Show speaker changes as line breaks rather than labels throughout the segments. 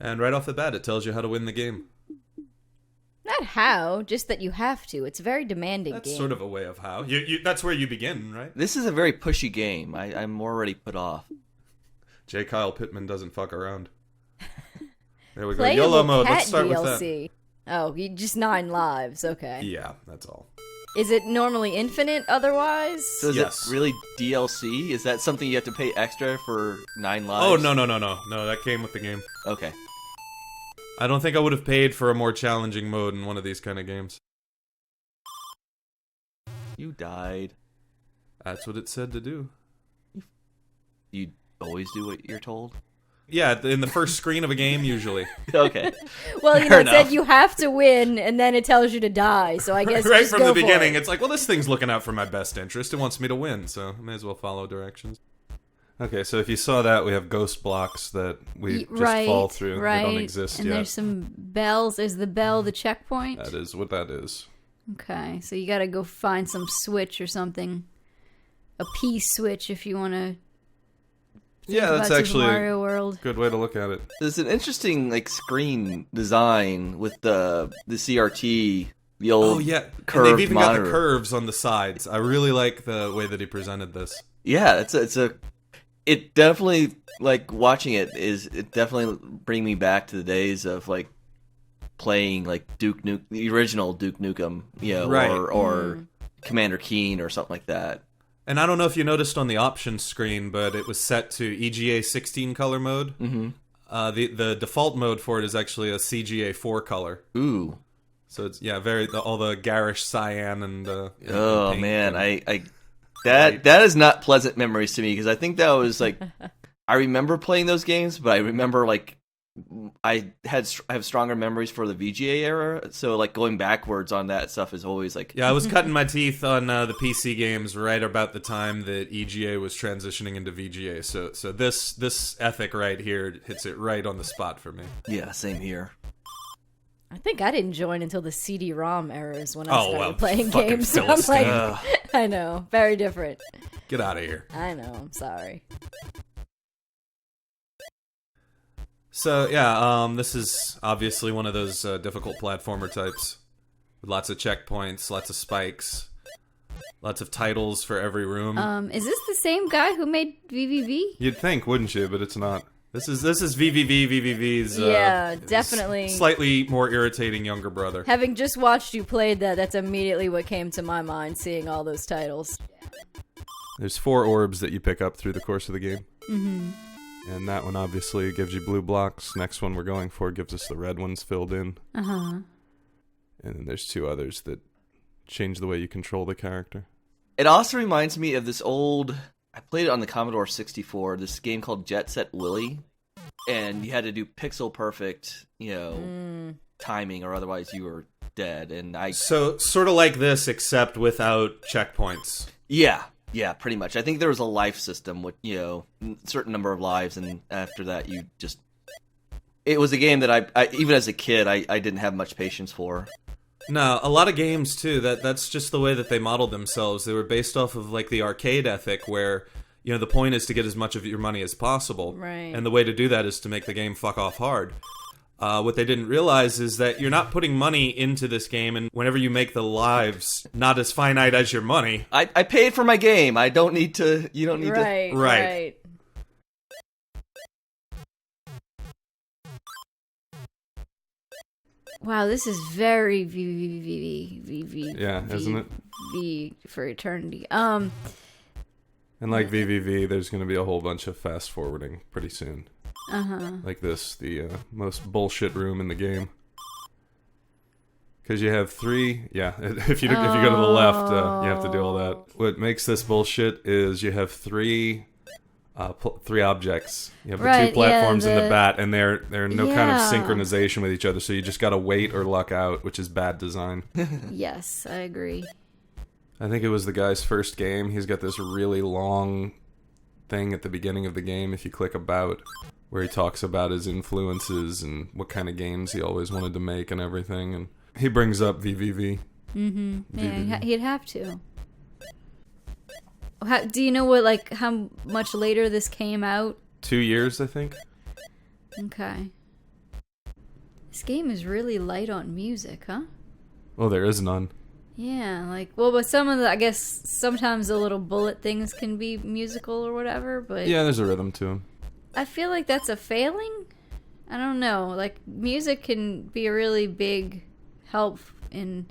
And right off the bat, it tells you how to win the game.
Not how, just that you have to. It's a very demanding
That's
game.
sort of a way of how. That's where you begin, right?
This is a very pushy game. I'm already put off.
J. Kyle Pittman doesn't fuck around. There we go.
Playable
YOLO mode.
cat
Let's start
DLC.
with that.
Oh, just 9 lives. Okay.
Yeah, that's all.
Is it normally infinite otherwise?
So is
Yes.
it really DLC? Is that something you have to pay extra for 9 lives?
Oh, no. No, that came with the game.
Okay.
I don't think I would have paid for a more challenging mode in one of these kind of games.
You died.
That's what it said to do.
You always do what you're told?
Yeah, in the first screen of a game, usually.
Okay.
Well,
Fair
it said
enough.
you have to win, and then it tells you to die, so I guess
Right
just
from
go
the
for
beginning,
it.
it's like, well, this thing's looking out for my best interest. It wants me to win, so I may as well follow directions. Okay, so if you saw that, we have ghost blocks that we just fall through.
Right,
They don't exist
and
yet.
there's some bells. Is the bell the checkpoint?
That is what that is.
Okay, so you gotta go find some switch or something. A P switch if you want to.
Yeah, that's
Super
actually
Mario
a
World.
good way to look at it.
There's an interesting screen design with the CRT, the old
Oh, yeah. And
curved
they've even got
monitor.
the curves on the sides. I really like the way that he presented this.
Yeah, it definitely, watching it definitely bring me back to the days of playing the original Duke Nukem,
Right.
or Commander Keen or something like that.
And I don't know if you noticed on the options screen, but it was set to EGA 16 color mode.
Mm-hmm.
The default mode for it is actually a CGA 4 color.
Ooh.
So it's all the garish cyan and
Oh
pink
man,
and-
that is not pleasant memories to me because I think that was I remember playing those games, but I remember I have stronger memories for the VGA era, so going backwards on that stuff is always
Yeah, I was cutting my teeth on the PC games right about the time that EGA was transitioning into VGA. So this ethic right here hits it right on the spot for me.
Yeah, same here.
I think I didn't join until the CD-ROM eras when I
Oh,
started
well,
playing
fucking
games. So I'm
Philistine.
I know, very different.
Get out of here.
I know, I'm sorry.
So yeah, this is obviously one of those difficult platformer types with lots of checkpoints, lots of spikes, lots of titles for every room.
Is this the same guy who made VVV?
You'd think, wouldn't you? But it's not. This is VVVVVV's
Yeah, definitely.
slightly more irritating younger brother.
Having just watched you played that's immediately what came to my mind, seeing all those titles.
There's 4 orbs that you pick up through the course of the game.
Mm-hmm.
And that one obviously gives you blue blocks. Next one we're going for gives us the red ones filled in.
Uh-huh.
And then there's 2 others that change the way you control the character.
It also reminds me of this old... I played it on the Commodore 64, this game called Jet Set Willy. And you had to do pixel perfect, timing, or otherwise you were dead. And
So, sort of like this, except without checkpoints.
Yeah, pretty much. I think there was a life system with, certain number of lives, and after that you just... It was a game that I even as a kid, I didn't have much patience for.
No, a lot of games, too, that's just the way that they modeled themselves. They were based off of, the arcade ethic, where, the point is to get as much of your money as possible.
Right.
And the way to do that is to make the game fuck off hard. What they didn't realize is that you're not putting money into this game, and whenever you make the lives not as finite as your money...
I paid for my game. I don't need to... You don't need to...
Right. Wow, this is very VVVVV.
Yeah, isn't it?
V for eternity.
And like VVV, there's going to be a whole bunch of fast forwarding pretty soon. Like this, the most bullshit room in the game. Because you have 3... Yeah, if you go to the left, you have to do all that. What makes this bullshit is you have 3 objects. You have the 2 platforms and the bat, and they're no kind of synchronization with each other, so you just gotta wait or luck out, which is bad design.
Yes, I agree.
I think it was the guy's first game. He's got this really long thing at the beginning of the game, if you click about, where he talks about his influences and what kind of games he always wanted to make and everything, and he brings up VVV.
Mm-hmm. Yeah,
VVV.
he'd have to. Do you know how much later this came out?
2 years, I think.
Okay. This game is really light on music, huh?
Well, there is none.
Yeah, like, well, but some of the, I guess, sometimes the little bullet things can be musical or whatever, but...
Yeah, there's a rhythm to them.
I feel like that's a failing? I don't know. Like, music can be a really big help in...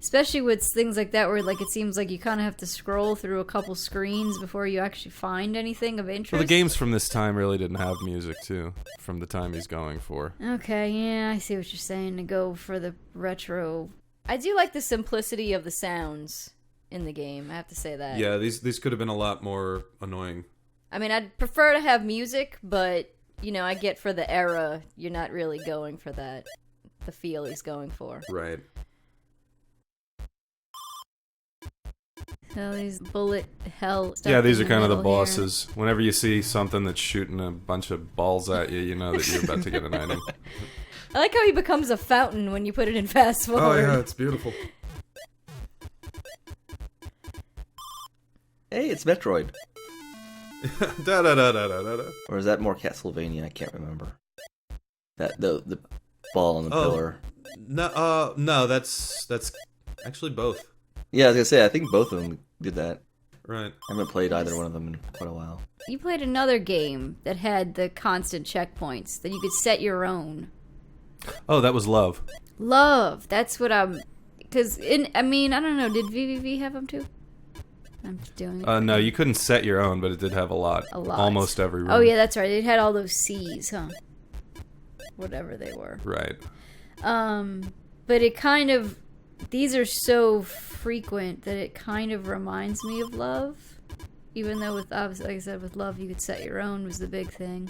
Especially with things like that where, like, it seems like you kind of have to scroll through a couple screens before you actually find anything of interest.
Well, the games from this time really didn't have music, too, from the time he's going for.
Okay, yeah, I see what you're saying, to go for the retro... I do like the simplicity of the sounds in the game, I have to say that.
Yeah, these could have been a lot more annoying.
I mean, I'd prefer to have music, but, you know, I get for the era, you're not really going for that. The feel he's going for.
Right.
So these bullet hell stuff.
Yeah, these
in
are kind of the
middle here.
bosses. Whenever you see something that's shooting a bunch of balls at you, you know that you're about to get an item.
I like how he becomes a fountain when you put it in fast forward.
Oh yeah, it's beautiful.
Hey, it's Metroid.
Da da da da da da.
Or is that more Castlevania? I can't remember. That the ball on the pillar.
No, that's actually both.
Yeah, I was gonna say I think both of them did that.
Right.
I haven't played either one of them in quite a while.
You played another game that had the constant checkpoints that you could set your own.
Oh, that was Love.
Love. That's what I'm... Because, I mean, I don't know. Did VVV have them too? I'm doing it.
No, you couldn't set your own, but it did have a lot.
A lot.
Almost every room.
Oh, yeah, that's right. It had all those C's, huh? Whatever they were.
Right.
But it kind of... These are so frequent that it kind of reminds me of Love. Even though, with obviously, like I said, with Love, you could set your own was the big thing.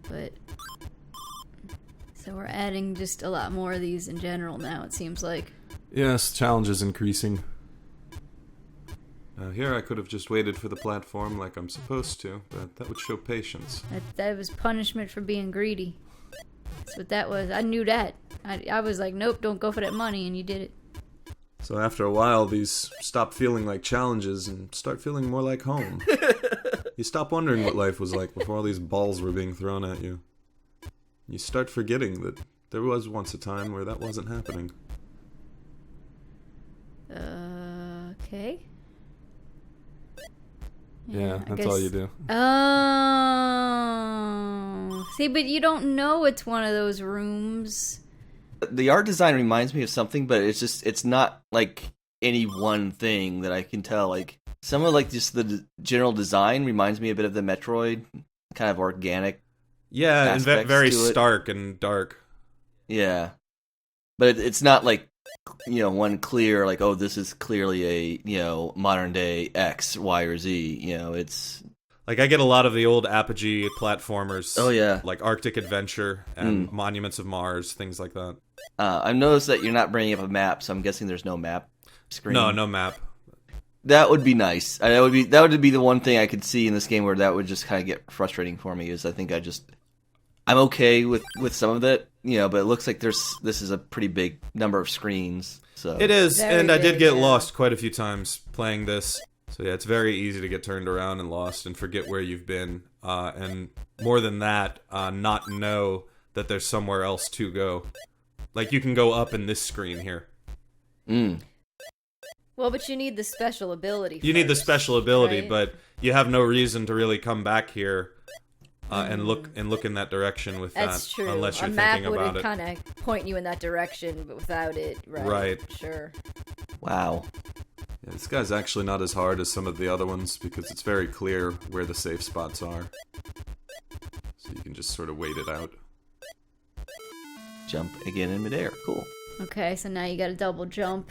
But... So we're adding just a lot more of these in general now, it seems like.
Yes, challenge is increasing. Here I could have just waited for the platform like I'm supposed to, but that would show patience.
That was punishment for being greedy. That's what that was. I knew that. I was like, nope, don't go for that money, and you did it.
So after a while, these stop feeling like challenges and start feeling more like home. You stop wondering what life was like before all these balls were being thrown at you. You start forgetting that there was once a time where that wasn't happening.
Okay.
Yeah,
I
that's
guess...
all you do.
Oh. See, but you don't know it's one of those rooms.
The art design reminds me of something, but it's not like any one thing that I can tell. Like some of like just the general design reminds me a bit of the Metroid, kind of organic.
Yeah, and very stark and dark.
Yeah, but it's not like, you know, one clear like, oh, this is clearly a, you know, modern day X, Y, or Z. You know, it's
like I get a lot of the old Apogee platformers.
Oh yeah,
like Arctic Adventure and Monuments of Mars, things like that.
I've noticed that you're not bringing up a map, so I'm guessing there's no map screen.
No map.
That would be nice. That would be the one thing I could see in this game where that would just kind of get frustrating for me. Is I think I'm okay with some of that, you know, but it looks like this is a pretty big number of screens. So
it is,
very
and I did get
yeah.
lost quite a few times playing this. So yeah, it's very easy to get turned around and lost and forget where you've been, and more than that, not know that there's somewhere else to go. Like you can go up in this screen here.
Well, but you need the special ability.
You need the special ability,
right?
but you have no reason to really come back here and look in that direction with
That's
that,
true.
unless you're
a map
thinking about
would
it.
kind of point you in that direction, but without it, right?
Right.
Sure.
Wow.
Yeah, this guy's actually not as hard as some of the other ones because it's very clear where the safe spots are. So you can just sort of wait it out.
Jump again in midair. Cool.
Okay, so now you got a double jump.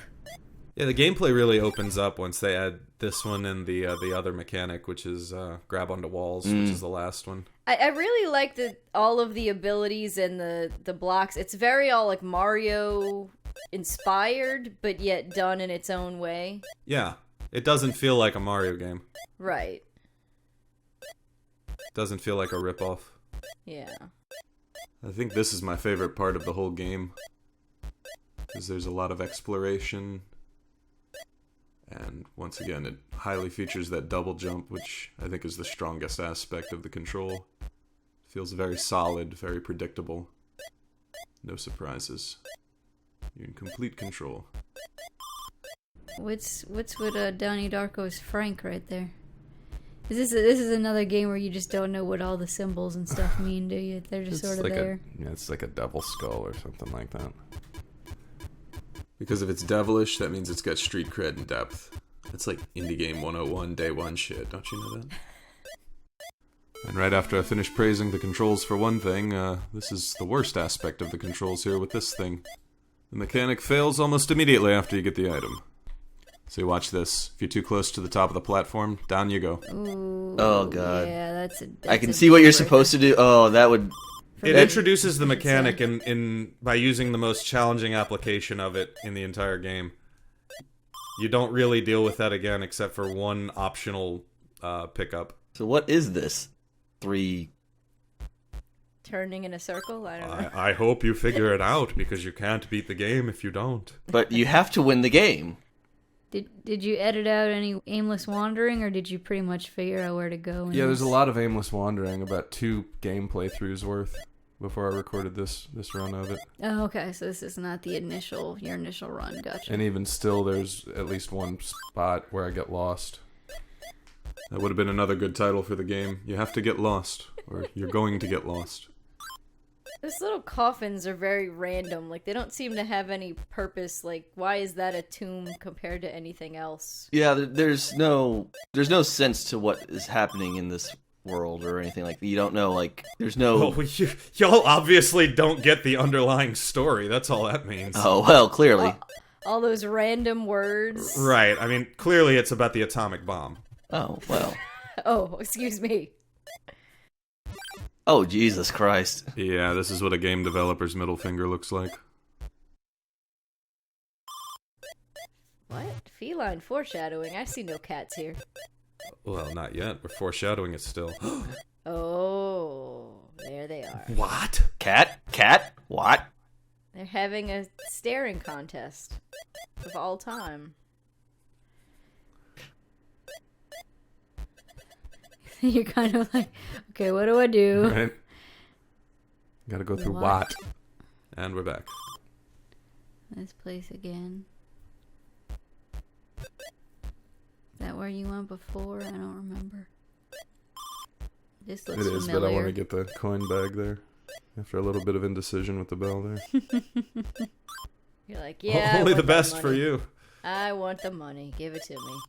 Yeah, the gameplay really opens up once they add this one and the other mechanic, which is grab onto walls, which is the last one.
I really like all of the abilities and the blocks. It's very all like Mario inspired, but yet done in its own way.
Yeah, it doesn't feel like a Mario game.
Right.
It doesn't feel like a ripoff.
Yeah.
I think this is my favorite part of the whole game. Because there's a lot of exploration. And once again, it highly features that double jump, which I think is the strongest aspect of the control. It feels very solid, very predictable. No surprises. You're in complete control.
What's with Donnie Darko's Frank right there? This is another game where you just don't know what all the symbols and stuff mean, do you? They're just sort of there.
It's like a devil skull or something like that. Because if it's devilish, that means it's got street cred and depth. It's like Indie Game 101, day one shit. Don't you know that? And right after I finish praising the controls for one thing, this is the worst aspect of the controls here with this thing. The mechanic fails almost immediately after you get the item. So you watch this. If you're too close to the top of the platform, down you go.
Ooh,
oh god.
Yeah, that's
I can see what you're supposed to do. Oh, that would...
It introduces the mechanic in by using the most challenging application of it in the entire game. You don't really deal with that again except for one optional pickup.
So what is this? 3...
Turning in a circle? I don't know.
I hope you figure it out, because you can't beat the game if you don't.
But you have to win the game.
Did you edit out any aimless wandering, or did you pretty much figure out where to go?
Yeah, there's a lot of aimless wandering, about 2 game playthroughs worth before I recorded this run of it.
Oh, okay, so this is not your initial run, gotcha.
And even still, there's at least one spot where I get lost. That would have been another good title for the game. You have to get lost, or you're going to get lost.
Those little coffins are very random. Like, they don't seem to have any purpose. Like, why is that a tomb compared to anything else?
Yeah, there's no sense to what is happening in this world or anything like that. You don't know, like, there's no...
Oh, y'all obviously don't get the underlying story. That's all that means.
Oh, well, clearly.
All those random words.
Right. I mean, clearly it's about the atomic bomb.
Oh, well.
Oh, excuse me.
Oh, Jesus Christ.
Yeah, this is what a game developer's middle finger looks like.
What? Feline foreshadowing? I see no cats here.
Well, not yet. We're foreshadowing it still.
Oh, there they are.
What?
Cat? What?
They're having a staring contest of all time. You're kind of like, okay, what do I do?
Right. Gotta go through what? And we're back.
This place again. Is that where you went before? I don't remember. This looks familiar.
It is, but I want to get the coin bag there. After a little bit of indecision with the bell there.
You're like, yeah.
Only the best for you.
I want the money. Give it to me.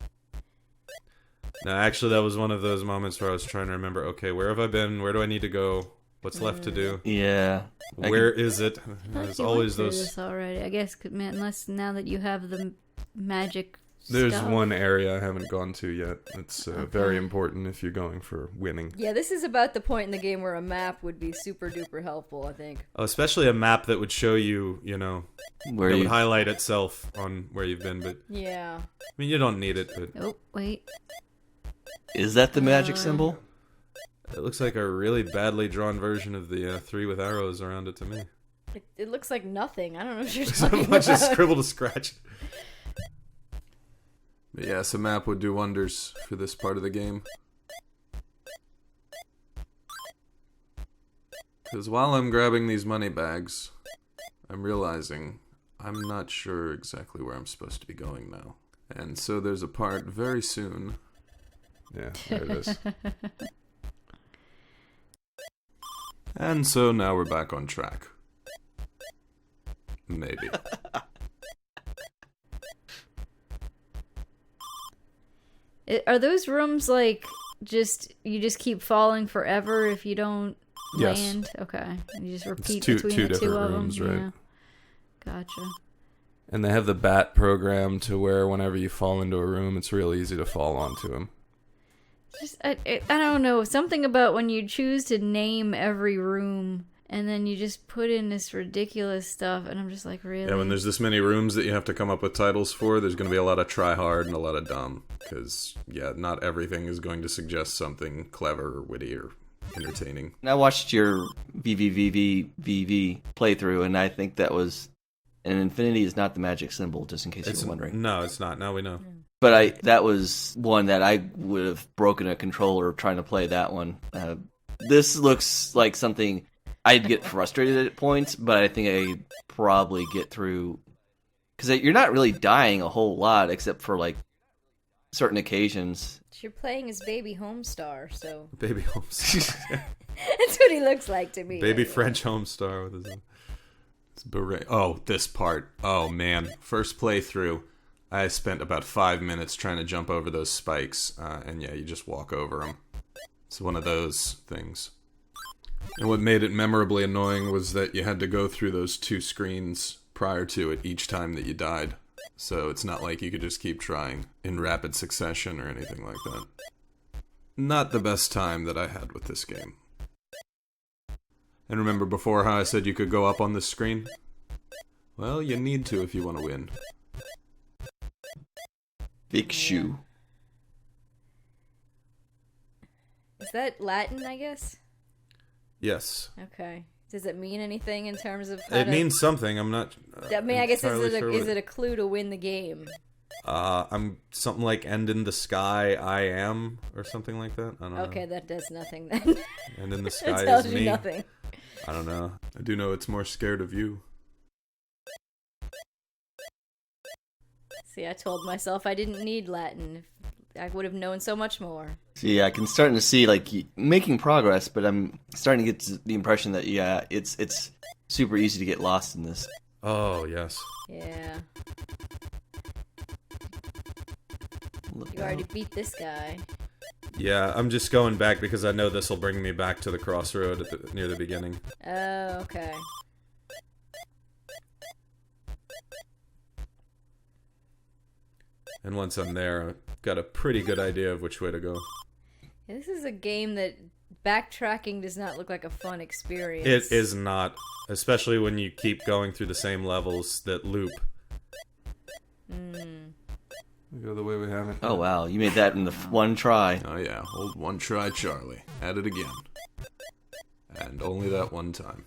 No, actually, that was one of those moments where I was trying to remember, okay, where have I been? Where do I need to go? What's left to do?
Yeah.
Where is it? There's always those...
This already. I guess, unless now that you have the magic
There's
stuff.
one area I haven't gone to yet. It's very important if you're going for winning.
Yeah, this is about the point in the game where a map would be super duper helpful, I think.
Oh, especially a map that would show you, you know,
where
it would highlight itself on where you've been, but...
Yeah.
I mean, you don't need it, but...
Oh, wait.
Is that the magic symbol?
It looks like a really badly drawn version of the 3 with arrows around it to me.
It looks like nothing. I don't know what you're
There's
talking
a bunch
about.
of scribble to scratch. But yes, a map would do wonders for this part of the game. Because while I'm grabbing these money bags, I'm realizing I'm not sure exactly where I'm supposed to be going now. And so there's a part very soon. Yeah, there it is. And so now we're back on track. Maybe.
Are those rooms like you just keep falling forever if you don't land? Okay. And you just repeat
two
between the
different
two of
rooms,
them.
right?
Yeah. Gotcha.
And they have the bat program to where whenever you fall into a room, it's real easy to fall onto them.
Just I don't know, something about when you choose to name every room and then you just put in this ridiculous stuff, and I'm just like, really?
Yeah, when there's this many rooms that you have to come up with titles for, there's going to be a lot of try hard and a lot of dumb. Because, yeah, not everything is going to suggest something clever or witty or entertaining.
I watched your VVVVVV playthrough, and I think that was... And infinity is not the magic symbol, just in case you were wondering.
No, it's not. Now we know.
But that was one that I would have broken a controller trying to play that one. This looks like something... I'd get frustrated at points, but I think I'd probably get through because you're not really dying a whole lot except for like certain occasions.
You're playing as Baby Homestar, so
Baby Homestar.
that's what he looks like to me.
Baby French Homestar with his beret. Oh, this part. Oh man, first playthrough. I spent about 5 minutes trying to jump over those spikes, and yeah, you just walk over them. It's one of those things. And what made it memorably annoying was that you had to go through those 2 screens prior to it each time that you died. So it's not like you could just keep trying in rapid succession or anything like that. Not the best time that I had with this game. And remember before how I said you could go up on this screen? Well, you need to if you want to win.
Big shoe.
Is that Latin, I guess?
Yes.
Okay. Does it mean anything in terms of?
It means something. I'm not.
I mean, I guess
is
it a clue to win the game?
I'm something like "end in the sky, I am" or something like that. I don't know.
Okay, that does nothing then.
"End in the sky
It tells
is
you
me."
nothing.
I don't know. I do know it's more scared of you.
See, I told myself I didn't need Latin. I would have known so much more.
See, I can starting to see like making progress, but I'm starting to get the impression that it's super easy to get lost in this.
Oh yes.
Yeah.
Look
You already beat this guy.
Yeah, I'm just going back because I know this will bring me back to the crossroad near the beginning.
Oh, okay.
And once I'm there, I've got a pretty good idea of which way to go.
Yeah, this is a game that backtracking does not look like a fun experience.
It is not, especially when you keep going through the same levels that loop. We go the way we have it.
Oh wow, you made that in the one try.
Oh yeah, old one try Charlie. At it again. And only that one time.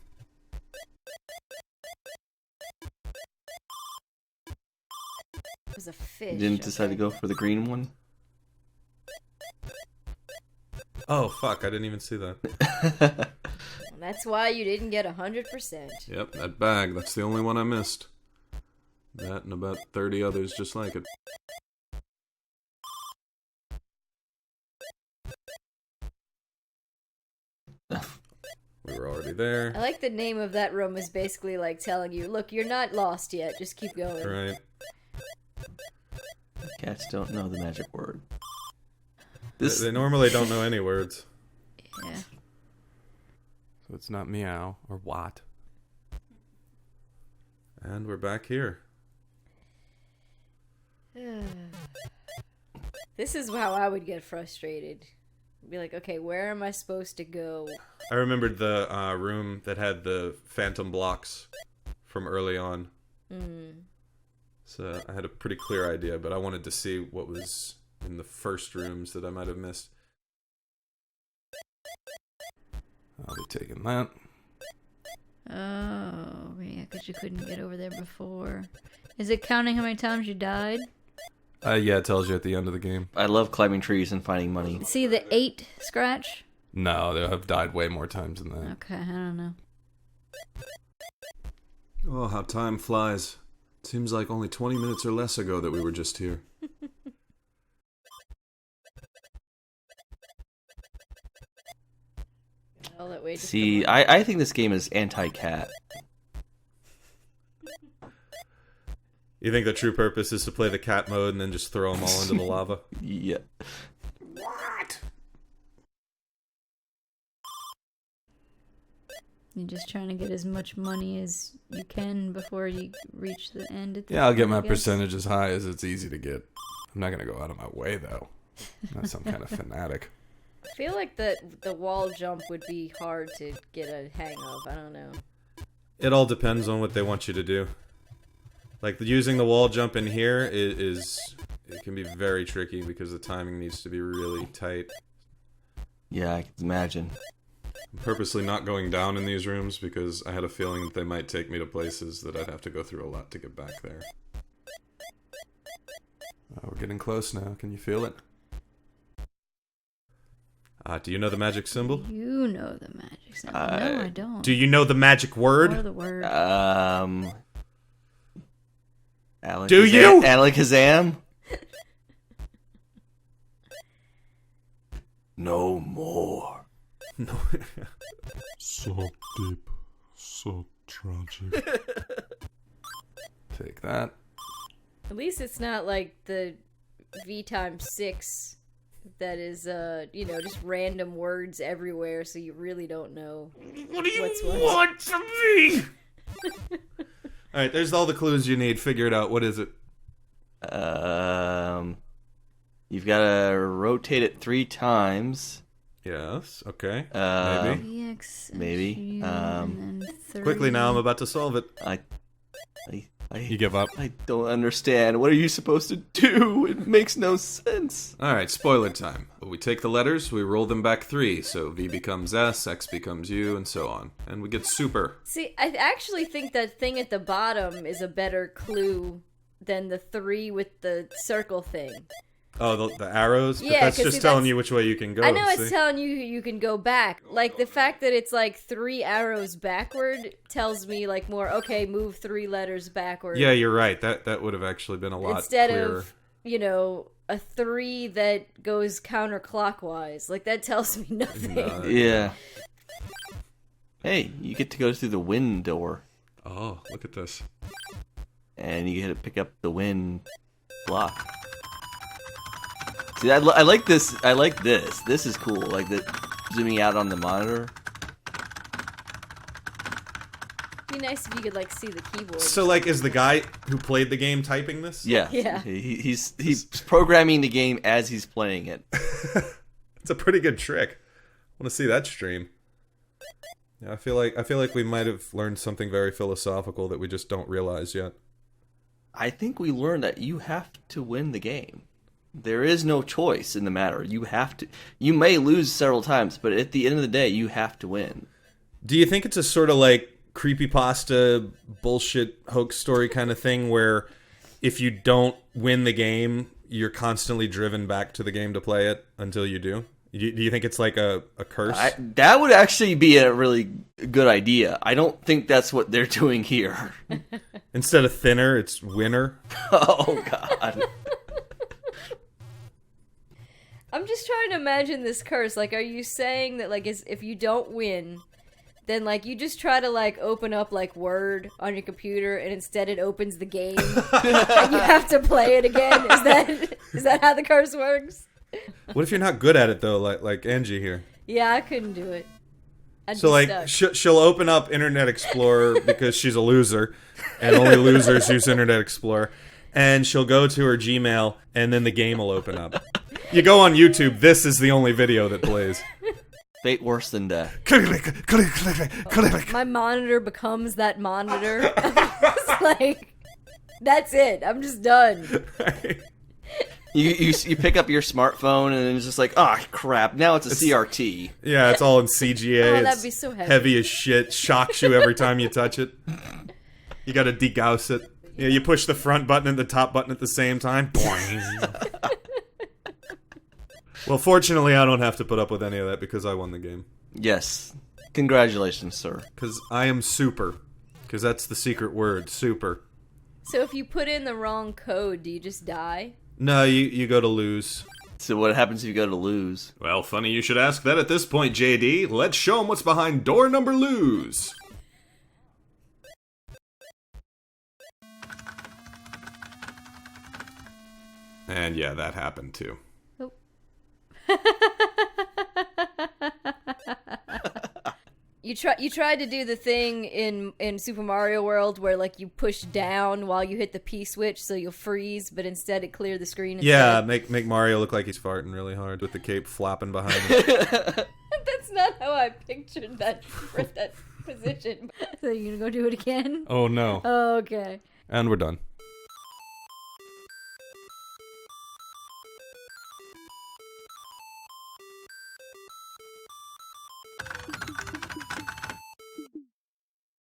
It was a fish.
You didn't decide to go for the green one?
Oh fuck, I didn't even see that.
That's why you didn't get 100%.
Yep, that bag, that's the only one I missed. That and about 30 others just like it. We were already there.
I like the name of that room is basically like telling you, look, you're not lost yet, just keep going.
Right.
Cats don't know the magic word.
They normally don't know any words.
Yeah.
So it's not meow or what. And we're back here.
This is how I would get frustrated. Be like, okay, where am I supposed to go?
I remembered the room that had the phantom blocks from early on. So I had a pretty clear idea, but I wanted to see what was in the first rooms that I might have missed. I'll be taking that.
Oh, yeah, because you couldn't get over there before. Is it counting how many times you died?
Yeah, it tells you at the end of the game.
I love climbing trees and finding money.
See the 8 scratch?
No, I've died way more times than that.
Okay, I don't know.
Oh, how time flies. Seems like only 20 minutes or less ago that we were just here.
All that way.
See, I think this game is anti-cat.
You think the true purpose is to play the cat mode and then just throw them all into the lava?
Yeah.
What?
You're just trying to get as much money as you can before you reach the end. At the
Yeah, I'll get
end,
my
I guess.
percentage as high as it's easy to get. I'm not going to go out of my way, though. I'm not some kind of fanatic.
I feel like the wall jump would be hard to get a hang of. I don't know.
It all depends on what they want you to do. Like, using the wall jump in here it can be very tricky because the timing needs to be really tight.
Yeah, I can imagine.
I'm purposely not going down in these rooms because I had a feeling that they might take me to places that I'd have to go through a lot to get back there. Oh, we're getting close now. Can you feel it? Do you know the magic symbol?
You know the magic symbol. No, I don't.
Do you know the magic word?
Or the word.
Do you?
Alakazam? No more.
No.
So deep, so tragic.
Take that.
At least it's not like the V times 6 that is, just random words everywhere, so you really don't know.
What do you want from me? Alright, there's all the clues you need. Figure it out. What is it?
You've got to rotate it 3 times.
Yes, okay.
Maybe.
Maybe. And then 3.
Quickly now, I'm about to solve it. You give up.
I don't understand. What are you supposed to do? It makes no sense.
Alright, spoiler time. We take the letters, we roll them back 3, so V becomes S, X becomes U, and so on. And we get super.
See, I actually think that thing at the bottom is a better clue than the 3 with the circle thing.
Oh, the arrows? But
Yeah,
that's just telling you which way you can go.
I know it's telling you can go back. Like, the fact that it's, 3 arrows backward tells me, more, okay, move 3 letters backward.
Yeah, you're right. That would have actually been a lot
Instead
clearer.
of, a 3 that goes counterclockwise. That tells me nothing.
Yeah. Hey, you get to go through the wind door.
Oh, look at this.
And you get to pick up the wind block. See, I like this. I like this. This is cool. Like the zooming out on the monitor.
It'd be nice if you could see the keyboard.
So is the guy who played the game typing this?
Yeah.
Yeah.
He's programming the game as he's playing it.
It's a pretty good trick. I want to see that stream. Yeah, I feel like we might have learned something very philosophical that we just don't realize yet.
I think we learned that you have to win the game. There is no choice in the matter. You have to. You may lose several times, but at the end of the day, you have to win.
Do you think it's a sort of creepypasta bullshit hoax story kind of thing where if you don't win the game, you're constantly driven back to the game to play it until you do? Do you think it's like a curse?
That would actually be a really good idea. I don't think that's what they're doing here.
Instead of thinner, it's winner.
Oh, God.
I'm just trying to imagine this curse. Are you saying that, if you don't win, then, you just try to, open up, Word on your computer, and instead it opens the game, and you have to play it again? Is that how the curse works?
What if you're not good at it, though, like Angie here?
Yeah, I couldn't do it.
She'll open up Internet Explorer because she's a loser, and only losers use Internet Explorer, and she'll go to her Gmail, and then the game will open up. You go on YouTube, this is the only video that plays.
Fate worse than death.
My monitor becomes that monitor. It's that's it. I'm just done.
You pick up your smartphone and it's just oh crap, now it's a CRT.
Yeah, it's all in CGA.
Oh, that'd be so heavy.
Heavy as shit. Shocks you every time you touch it. You gotta degauss it. Yeah, you push the front button and the top button at the same time. Well, fortunately, I don't have to put up with any of that because I won the game.
Yes. Congratulations, sir.
Because I am super. Because that's the secret word, super.
So if you put in the wrong code, do you just die?
No, you go to lose.
So what happens if you go to lose?
Well, funny you should ask that at this point, JD. Let's show them what's behind door number lose. And yeah, that happened too.
Oh. You tried to do the thing in Super Mario World where you push down while you hit the P switch so you'll freeze, but instead it cleared the screen instead.
Yeah, make Mario look like he's farting really hard with the cape flopping behind him.
That's not how I pictured that position. So you're gonna go do it again?
Oh no.
Oh, okay.
And we're done.